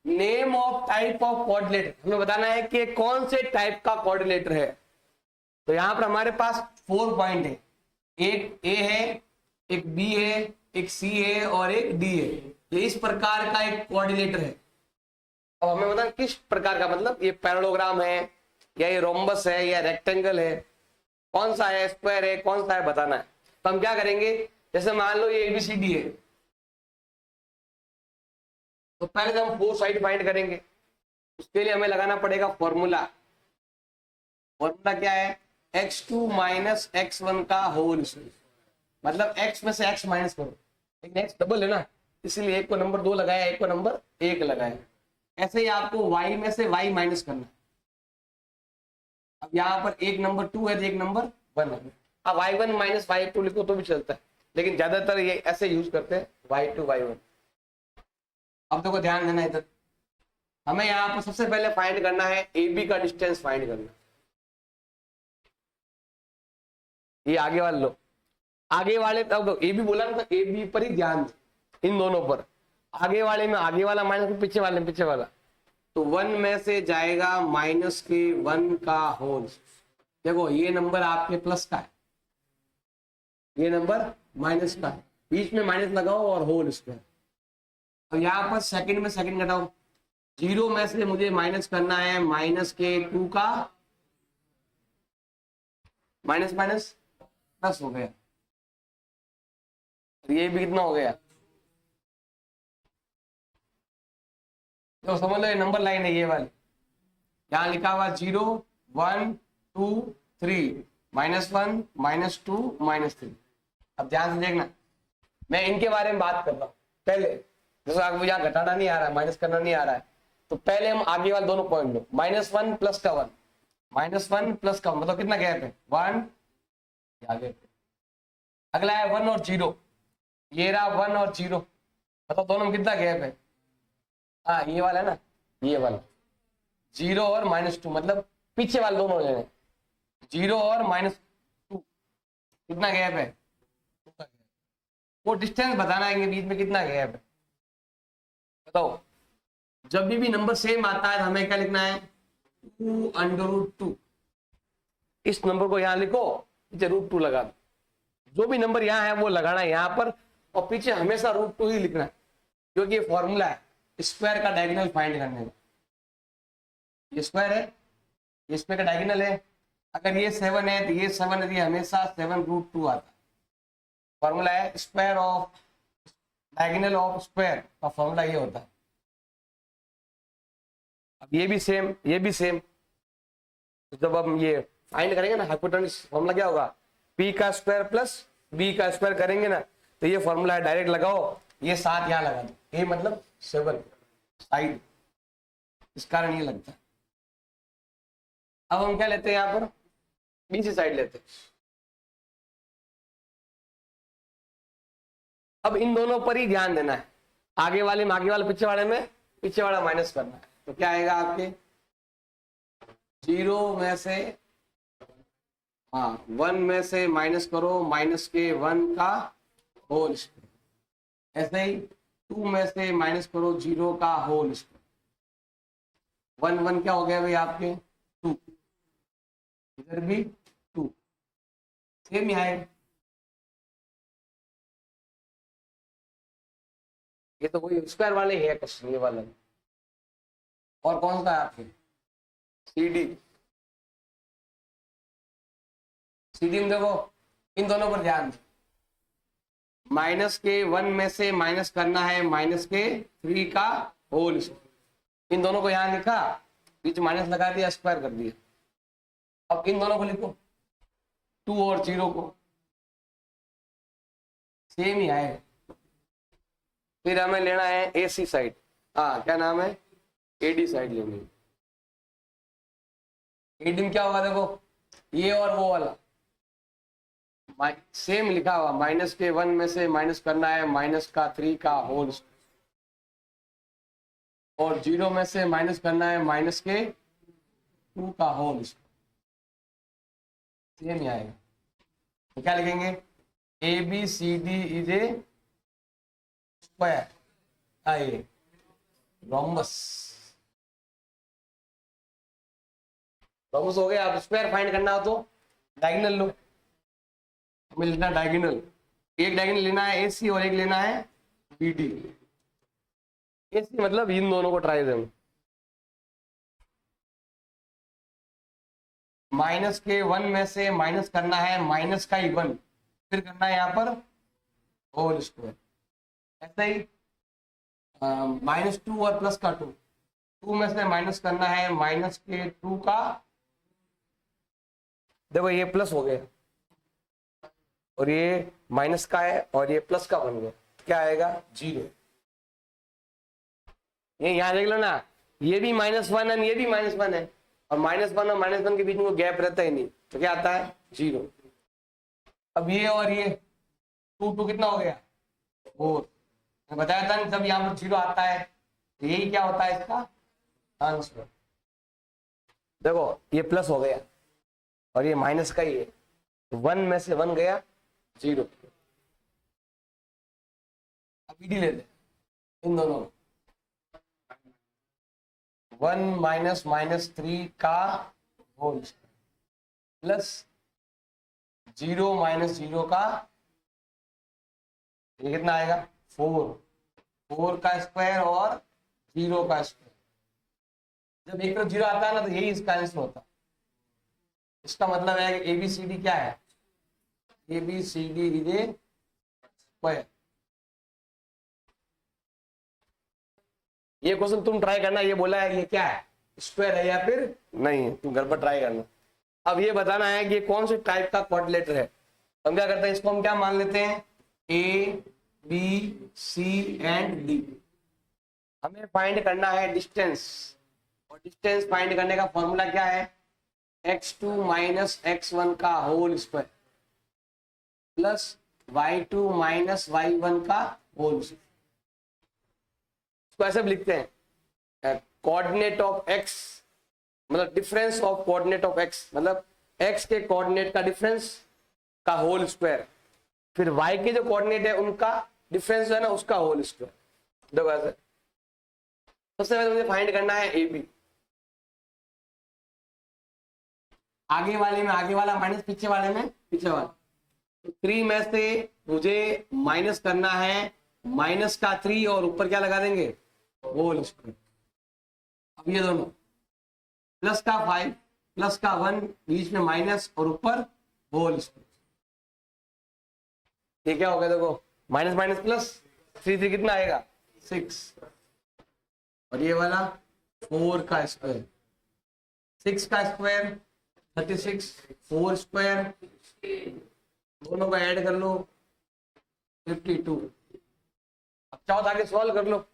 Name of type of coordinator, हमें बताना है कि कौन से टाइप का कोऑर्डिनेटर है। तो यहां पर हमारे पास 4 पॉइंट है, एक ए है, एक बी है, एक सी है और एक डी है। ये इस प्रकार का एक कोऑर्डिनेटर है। अब हमें बताना किस प्रकार का, मतलब ये पैरेललोग्राम है या ये रोम्बस है या रेक्टेंगल है, कौन सा है, स्क्वायर है, कौन सा है, बताना है। तो हम क्या करेंगे, जैसे मान लो ये एबीसीडी है, तो पहले तो हम 4 साइड फाइंड करेंगे। उसके लिए हमें लगाना पड़ेगा फॉर्मूला। फॉर्मूला क्या है, x2 माइनस x1 का होल स्क्वायर, मतलब x में से x माइनस करो, लेकिन x डबल है ना, इसीलिए एक को नंबर 2 लगाया, एक को नंबर 1 लगाया। ऐसे ही आपको y में से y माइनस करना है। अब यहाँ पर एक नंबर 2 है तो एक नंबर 1 है। अब y1 माइनस y2 लिखो तो भी चलता है, लेकिन ज्यादातर ये ऐसे यूज करते हैं y2 y1। अब देखो ध्यान देना, इधर हमें यहाँ पर सबसे पहले फाइंड करना है AB का डिस्टेंस फाइंड करना। ये आगे वाले लो, आगे वाले तब AB बोला ना, तो AB पर ही ध्यान दे, इन दोनों पर। आगे वाले में आगे वाला माइनस, पीछे वाले में पीछे वाला, तो 1 में से जाएगा माइनस के 1 का होल। देखो ये नंबर आपके प्लस का है, ये नंबर माइनस का है, बीच में माइनस लगाओ और होल स्क्वायर। तो यहाँ पर सेकंड में सेकंड घटाओ, 0 में से मुझे माइनस करना है माइनस के 2 का, माइनस माइनस प्लस हो गया, तो ये भी कितना हो गया, तो समझ लो ये नंबर लाइन है ये वाली। यहाँ लिखा हुआ 0 1 2 3 -1 -2 -3। अब ध्यान से देखना, मैं इनके बारे में बात कर रहा हूँ पहले। जैसे आपको यहाँ घटाना नहीं आ रहा है, माइनस करना नहीं आ रहा है, तो पहले हम आगे वाले दोनों पॉइंट लो, -1 प्लस का 1, -1 प्लस का 1, मतलब कितना गैप है 1, आगे अगला है 1 और 0, ये रहा 1 और 0, बताओ दोनों में कितना गैप है। हाँ ये वाला है ना, ये वाला 0 और -2, मतलब पीछे वाले दोनों लेने, 0 और -2, कितना गैप है, वो डिस्टेंस बताना है कि बीच में कितना गैप है। बताओ, जब भी नंबर सेम आता है तो हमें क्या लिखना है, 2√2। इस नंबर को यहाँ लिखो, पीछे √2 लगा दो, जो भी नंबर यहाँ है वो लगाना है यहाँ पर, और पीछे हमेशा √2 ही लिखना है, क्योंकि ये फॉर्मूला है स्क्वायर का डायगोनल फाइंड करने का। ये स्क्वायर है, ये स्क्वायर का डायगोनल है, अगर ये 7 है तो ये 7 है, तो ये हमेशा 7√2 आता है। फॉर्मूला है square of diagonal of square का फॉर्मूला ये होता है। अब ये भी सेम, ये भी सेम, तो जब हम ये फाइंड करेंगे ना हाइपोटेन्यूस, फॉर्मूला क्या होगा, p का स्क्वायर प्लस b का स्क्वायर करेंगे ना, तो ये फॉर्मूला है, डायरेक्ट लगाओ, ये 7 यहाँ लगा दो, ये मतलब 7 साइड, इस कारण ये लगता है। अब हम क्या लेते हैं यहाँ पर, बीसी साइड लेते हैं। अब इन दोनों पर ही ध्यान देना है, आगे वाले में आगे वाले, पीछे वाले में पीछे वाला माइनस करना है। तो क्या आएगा आपके, 0 में से, हाँ 1 में से माइनस करो माइनस के 1 का होल स्क्वायर, ऐसे ही 2 में से माइनस करो 0 का होल स्क्वायर, 1 1 क्या हो गया भाई आपके 2, इधर भी 2, सेम ही आएगा। ये तो कोई स्क्वायर वाले ही है क्वेश्चन, ये वाला। और कौन सा है आपके, CD, CD में देखो, इन दोनों पर ध्यान दो, माइनस के 1 में से माइनस करना है माइनस के 3 का होल स्क्वायर, इन दोनों को यहाँ लिखा, बीच माइनस लगा दिया, स्क्वायर कर दिया। अब इन दोनों को लिखो, 2 और 0 को, सेम ही आएगा। फिर हमें लेना है AC साइड, हाँ क्या नाम है, AD साइड लेनी है। AD में क्या होगा, देखो ये और वो वाला सेम लिखा हुआ, माइनस के 1 में से माइनस करना है माइनस का 3 का होल, और 0 में से माइनस करना है माइनस के 2 का होल, सेम ही आएगा। तो क्या लिखेंगे, ABCD इज ए स्क्वायर, आइए रोम्बस। रोम्बस हो गया। आप स्क्वायर फाइंड करना हो तो डायगोनल लो, हमें लेना डायगोनल। एक डायगोनल लेना है AC और एक लेना है BD। AC मतलब इन दोनों को ट्राई देना। माइनस के 1 में से माइनस करना है माइनस का ही 1, फिर करना है यहाँ पर होल स्क्वायर। ऐसा ही -2 और प्लस का 2 में से माइनस करना है माइनस के 2 का, देखो ये प्लस हो गया और ये माइनस का है और ये प्लस का बन गया, क्या आएगा 0। ये यहां देख लो ना, ये भी -1 है ये भी -1 है, और -1 और -1 के बीच में गैप रहता ही नहीं, तो क्या आता है 0। अब ये और ये 2 कितना हो गया 4। मैं बताया था जब यहाँ पर 0 आता है तो यही क्या होता है इसका आंसर। देखो ये प्लस हो गया और ये माइनस का ही है, 1 में से 1 गया 0। अब BD लेते हैं इन दोनों, 1 -3 का होल प्लस 0 -0 का, ये कितना आएगा 4 का स्क्वायर और 0 का स्क्वायर। जब एक तरफ 0 आता है ना तो यही इसका आंसर होता है। इसका मतलब है कि ABCD क्या है, ABCD इज ए स्क्वायर। ये क्वेश्चन तुम ट्राई करना, ये बोला है ये क्या है स्क्वायर है या फिर नहीं है, तुम घर पर ट्राई करना। अब ये बताना है कि कौन से टाइप का क्वाड्रिलेटर है। हम क्या करते हैं, इसको हम क्या मान लेते हैं A, B, C and D। हमें फाइंड करना है डिस्टेंस, और डिस्टेंस फाइंड करने का फॉर्मूला क्या है, x2 - x1 का whole square plus y2 - y1 का होल स्क्वायर। इसको ऐसे भी लिखते हैं कोऑर्डिनेट ऑफ x, मतलब difference of coordinate of x, मतलब x के कोऑर्डिनेट का डिफरेंस का होल स्क्वायर, फिर y के जो कोऑर्डिनेट है उनका डिफरेंस है ना उसका होल स्क्वायर। देखो ऐसे सबसे पहले मुझे फाइंड करना है AB। आगे वाले में आगे वाला माइनस, पीछे वाले में पीछे वाला। तो 3 में से मुझे माइनस करना है माइनस का 3 और ऊपर क्या लगा देंगे होल स्क्वायर। अब ये दोनों प्लस का 5 प्लस का 1 बीच में माइनस और ऊपर होल स्क्वायर। ये क्या हो गया देखो, माइनस माइनस प्लस, 3 कितना आएगा 6, और ये वाला 4 का स्क्वायर, 6 का स्क्वायर 36, 4 स्क्वायर दोनों को ऐड कर लो 52। अब चाहो तो आगे सॉल्व कर लो,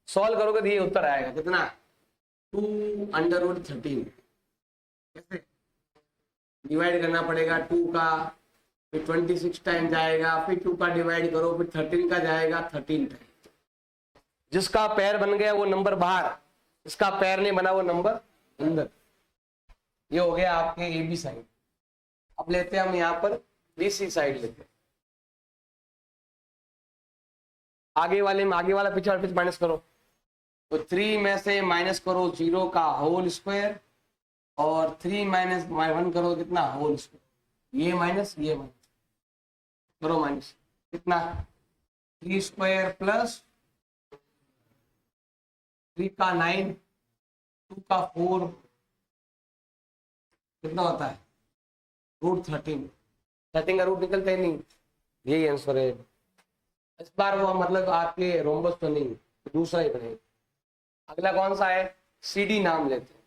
सॉल्व करोगे तो ये उत्तर आएगा कितना 2√13। कैसे डिवाइड करना पड़ेगा 2 का, फिर 26 टाइम जाएगा, फिर 2 का डिवाइड करो, फिर 13 का जाएगा 13 टाइम। जिसका पैर बन गया वो नंबर बाहर, जिसका पैर नहीं बना वो नंबर अंदर। ये हो गया आपके AB साइड। अब लेते हैं हम यहाँ पर BC साइड लेते हैं। आगे वाले में आगे वाला पीछे वाला पीछे माइनस करो, तो 3 में से माइनस करो 0 का होल स्क्वायर, और 3 - 1 करो कितना होल स्क्वायर, ये माइनस करो माइनस कितना 3 स्क्वायर प्लस 3 का 9, 2 का 4 कितना होता है √13। 13 का रूट निकलता ही नहीं, यही आंसर है। इस बार वो मतलब आपके रोम्बस तो नहीं, दूसरा ही बनेगा। अगला कौन सा है, CD नाम लेते हैं।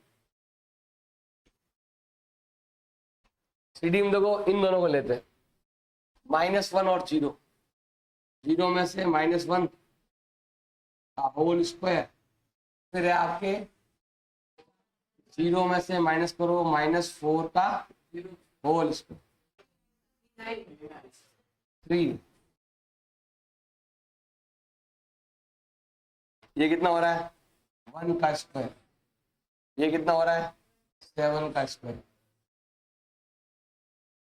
CD में देखो इन दोनों को लेते हैं, -1 और 0, 0 में से -1 का होल स्क्वायर, फिर है आपके 0 में से माइनस करो -4 का होल स्क्वायर 3। ये कितना हो रहा है 1 का स्क्वायर, ये कितना हो रहा है 7 का स्क्वायर,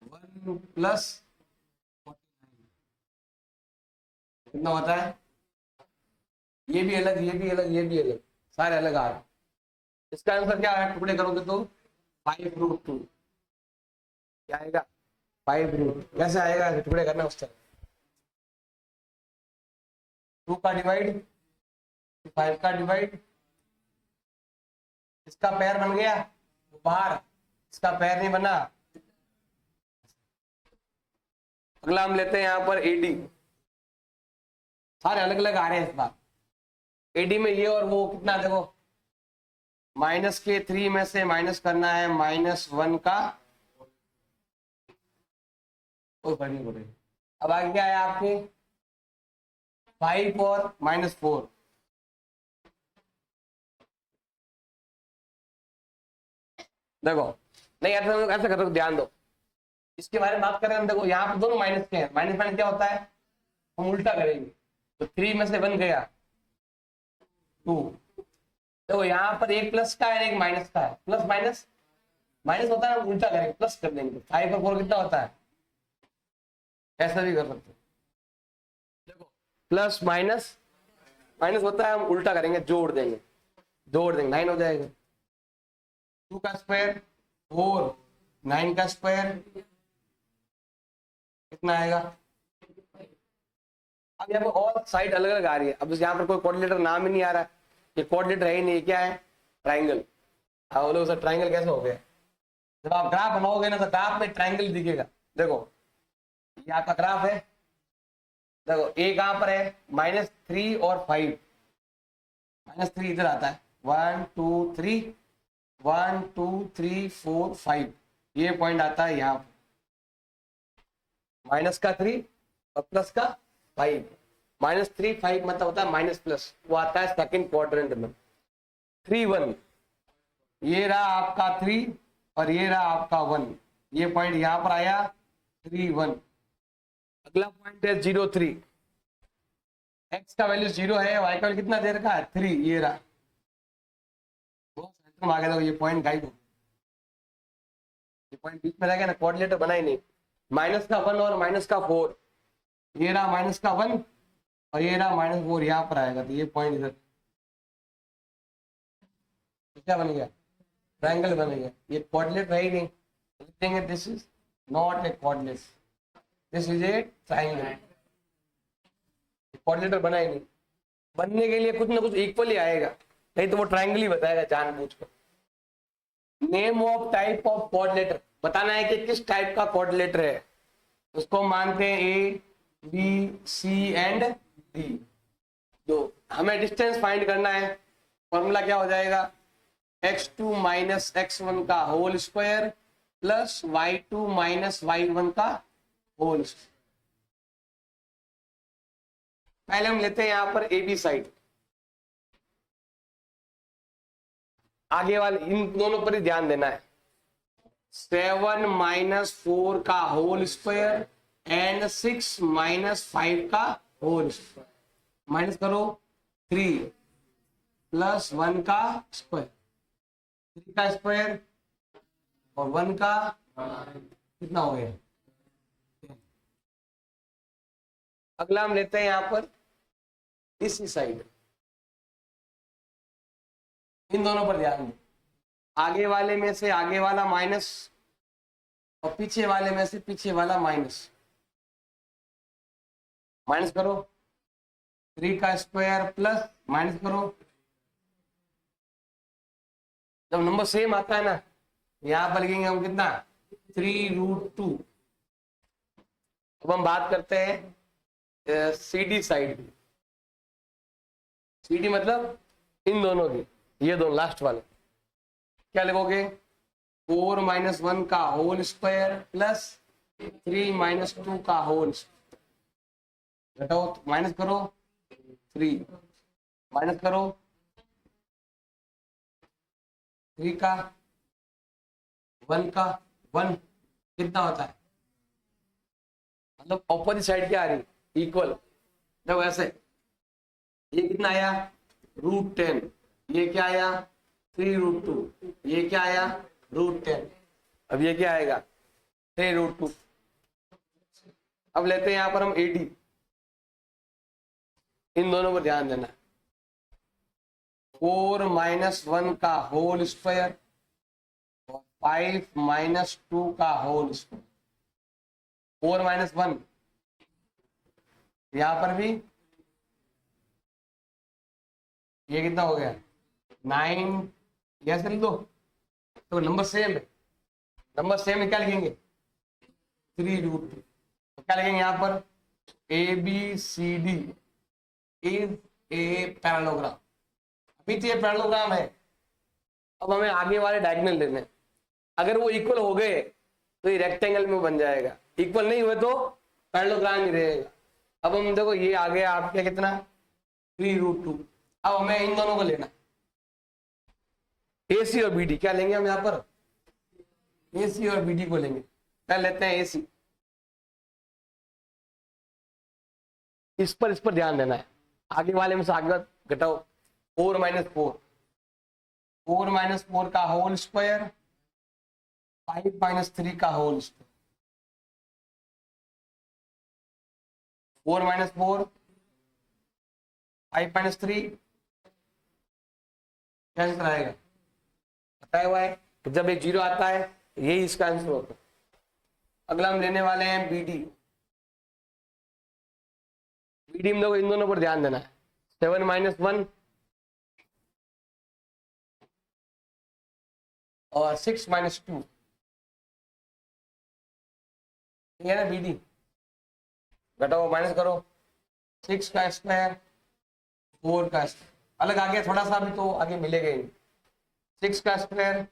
1 प्लस 49 कितना होता है ये भी अलग, ये भी अलग, ये भी अलग, सारे अलग आ रहे हैं। इसका आंसर क्या है, टुकड़े करोगे तो 5√2 क्या आएगा, 5√2। कैसे आएगा, टुकड़े करना उस तरह, 2 का डिवाइड, 5 का डिवाइड, इसका पैर बन गया बाहर, इसका पैर नहीं बना। अगला हम लेते हैं यहाँ पर एडी, सारे अलग अलग आ रहे हैं इस बार। एडी में ये और वो कितना, देखो -3 में से माइनस करना है -1 का, कोई फर्क नहीं पड़ेगा। अब आगे क्या है आपके 5 और -4, देखो नहीं ऐसा करो, ध्यान दो, इसके बारे में बात करें। देखो यहाँ पर दोनों माइनस के हैं, माइनस माइनस क्या होता है, हम उल्टा करेंगे, तो 3 में से 1 गया 2। देखो यहाँ पर एक प्लस का है एक माइनस का है, प्लस माइनस माइनस होता है, हम उल्टा करेंगे, प्लस कर देंगे। 5 और 4 कितना होता है, ऐसा भी कर सकते हैं। देखो प्लस माइनस माइनस होता है, हम उल्टा करेंगे, जोड़ देंगे 9 हो जाएगा। 2 का स्क्वायर 4, 9 का स्क्वायर कितना आएगा। अब यहाँ पर और साइड अलग अलग आ रही है। अब यहाँ पर कोई कोऑर्डिनेटर नाम ही नहीं आ रहा है, ये कोऑर्डिनेटर है ही नहीं, क्या है, ट्राइंगल। अब लोग सर ट्राइंगल कैसे हो गया, जब आप ग्राफ बनाओगे ना तो ग्राफ में ट्राइंगल दिखेगा। देखो ये आपका ग्राफ है, देखो ए कहां पर है, -3 और 5, -3 इधर आता है, 1 2 3, 1 2 3 4 5, ये पॉइंट आता है यहाँ, -3 और प्लस का 5, -3 5 मतलब होता है माइनस प्लस, वो आता है सेकंड क्वाड्रेंट में। 3 1, ये रहा आपका 3 और ये रहा आपका 1, ये पॉइंट यहां पर आया 3 1। अगला पॉइंट है 0 3, x का वैल्यू 0 है, y का वैल्यू कितना दे रखा है 3, ये रहा, आगे देखो ये पॉइंट गाइड हो, ये पॉइंट बीच में रह गया ना, कोऑर्डिनेटर बना ही नहीं। -1 और -4, ये रहा -1 और ये रहा -4, यहाँ पर आएगा, तो ये पॉइंट इधर, तो क्या बन गया, ट्रायंगल बन गया। ये कोऑर्डिनेट है ही नहीं, लिख देंगे this is not a coordinate, this is a triangle. Coordinator बना ही नहीं, बनने के लिए कुछ ना कुछ इक्वल ही आएगा, नहीं तो वो ट्रायंगल ही बताएगा जानबूझकर। Name of type of coordinator, बताना है कि किस टाइप का कोऑर्डिनेटर है, उसको मानते हैं A B C and D. जो हमें डिस्टेंस फाइंड करना है, फॉर्मूला क्या हो जाएगा, x2 माइनस x1 का whole square plus y2 minus y1 का होल स्क्वायर। पहले हम लेते हैं यहां पर ए बी साइड, आगे वाले इन दोनों पर ही ध्यान देना है। 7 माइनस 4 का होल स्क्वायर एंड 6 माइनस 5 का होल स्क्वायर, माइनस करो 3 प्लस 1 का स्क्वायर, 3 का स्क्वायर और 1 का कितना हो गया। अगला हम लेते हैं यहां पर इसी साइड, इन दोनों पर ध्यान दो, आगे वाले में से आगे वाला माइनस और पीछे वाले में से पीछे वाला माइनस, माइनस करो 3 का स्क्वायर प्लस माइनस करो, जब नंबर सेम आता है ना यहां पर लिखेंगे हम कितना 3√2। अब हम बात करते हैं सीडी साइड की, सीडी मतलब इन दोनों की, ये दोनों लास्ट वाले, क्या लिखोगे 4 माइनस 1 का होल स्क्वायर प्लस 3 माइनस 2 का होल स्क्वायर, घटाओ माइनस करो 3 माइनस करो 3 का 1 का 1 कितना होता है, मतलब ऑपोजिट साइड क्या आ रही, इक्वल। देखो ऐसे ये कितना आया √10, ये क्या आया 3√2, ये क्या आया √10, अब ये क्या आएगा 3√2। अब लेते हैं यहां पर हम एडी, इन दोनों पर ध्यान देना, 4 - 1 का होल स्क्वायर और 5 - 2 का होल स्क्वायर। 4 - 1 यहां पर भी ये कितना हो गया 9, यहां लिख दो तो नंबर सेम है, नंबर सेम है, क्या लिखेंगे 3√2। तो क्या लिखेंगे यहाँ पर ABCD इज ए पैरेललोग्राम। अभी तो ये पैरेललोग्राम है, अब हमें आगे वाले डायगोनल लेने हैं। अगर वो इक्वल हो गए तो ये रेक्टेंगल में बन जाएगा, इक्वल नहीं हुए तो पैरेललोग्राम ही रहेगा। अब हम देखो ये आ गया आपके कितना 3√2। अब हमें इन दोनों को लेना AC और BD। क्या लेंगे हम यहाँ पर AC और BD को लेंगे। क्या लेते हैं AC। इस पर ध्यान देना है, आगे वाले में से आगे घटाओ 4 - 4, 4 - 4 का होल स्क्वायर, 5 - 3 का होल स्क्वायर। 4 - 4, 5 - 3 कैंसिल आएगा, बताया हुआ है कि जब एक जीरो आता है यही इसका आंसर होता है। अगला हम लेने वाले हैं BD। BD में लोग इन दोनों पर ध्यान देना है। 7 - 1 और 6 - 2 है ना BD। घटाओ माइनस करो 6 का स्क्वायर 4 का स्क्वायर, अलग आ गया थोड़ा सा भी तो आगे मिलेगा ही। 6 का स्क्वायर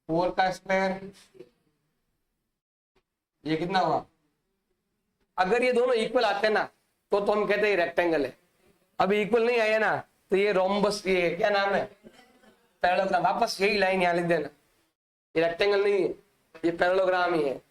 4 का स्क्वायर, ये कितना हुआ। अगर ये दोनों इक्वल आते हैं ना तो हम कहते हैं रेक्टेंगल है। अभी इक्वल नहीं आया ना तो ये रोम्बस, ये क्या नाम है पैरेललोग्राम। वापस यही लाइन यहाँ लिख देना, ये रेक्टेंगल नहीं है, ये पैरेललोग्राम ही है।